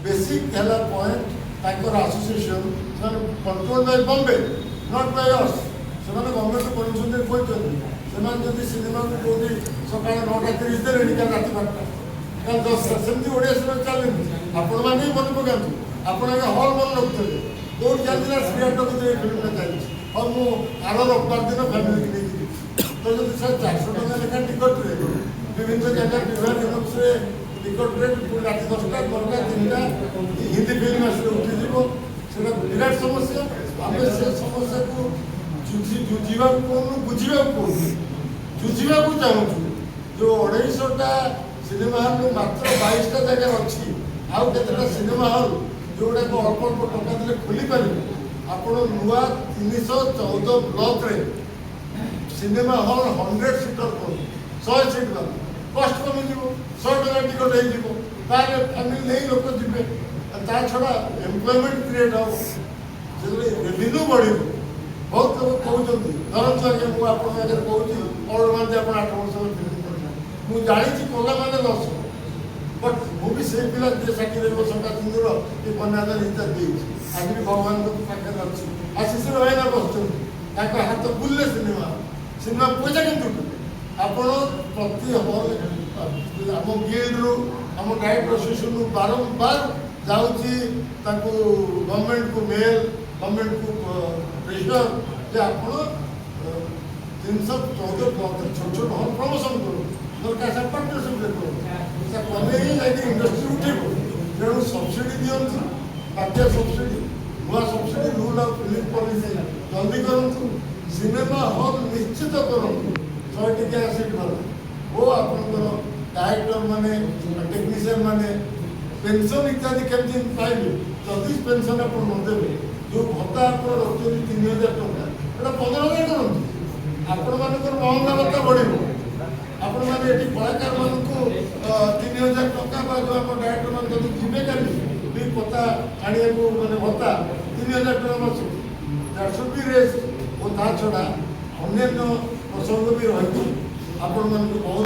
basic है point association control by Bombay not by us से government permission कहते cinema को कौटी सका 9:30 देने क्या रात 8टा सेमती ओडिया सिनेमा चलेनि आपण मैंने मन पकातु आप हल मन रखुले कौट चलती श्रीहाट को फिल्म चलती और मुझे आर रविवार दिन फैमिली की नहीं तो जब सर 400 टका लेखा टिकट विभिन्न जगह विभाग से टिकट रेट रात 10टा 12टा 3टा हिंदी फिल्म आस उठीज से विराट समस्या आम से समस्या को जुझा बुझा जुझा चाहूँ जो 250टा सिनेमा हल मात्र 22टा जगह अच्छी आउ केतटा सिनेमा हल जोड़ा अल्प अल्प टका देले खोली पारे आपण नुआ 314 ब्लॉक रे सिनेमा हल 100 सीटर को 100 सीट कस्ट कमी 100 टका टिकट हो फैमिली नहीं लोक जी छड़ा एम्प्लॉयमेंट क्रिएट हम जो रेवेन्यू बढ़ बहुत लोग कहते धरतु आगे मुझे कहूँ और मानते आप 8 वर्ष फिल्म मुझे जानी कला मैंने लस बट मुझे से पिला षाठी सरकार सिंदूर ये कन्यादान हिसाब दे आज भी भगवान पाखे अच्छी आशीष भाईना बस हाथ बुले सिनेमा सिनेमा पैसा कि आप प्रति हल आम गिल्ड्रु आम डायरेक्टर एसोसिएशन बारंबार जाऊँगी गवर्नमेंट को मेल गवर्नमेंट को प्रेशर जे आप 314 ब्लॉक छोट छोट हल प्रमोशन करूँ दरकार पार्टनरशिप कले ही जाए इंडस्ट्री उठेब तेणु सब्सिडी दिखती बात्या सब्सिडी नुआ subsidy rule of film policy जल्दी करूँ सिनेमा हल निश्चित करूँ 100 टिकिया सीट वाला वो आपंकर डायरेक्टर माने टेक्नीशियन माने पेंशन इत्यादि केमती पाइबे जदि पेंशन आप नदेवे जो भत्ता आप रखुच्च 3000 टका एटा 15,000 करूँ आपण मानकर महंगा भत्ता बढ़ आपण मैंने कलाकार मान 3000 टका जो आप डायरेक्टर मान जब जीवे कल पता आने को मैंने भत्ता 3000 टका मास दैट शुड बी रेज और ता छड़ा अन्य प्रसंग भी रही आपण मान बहुत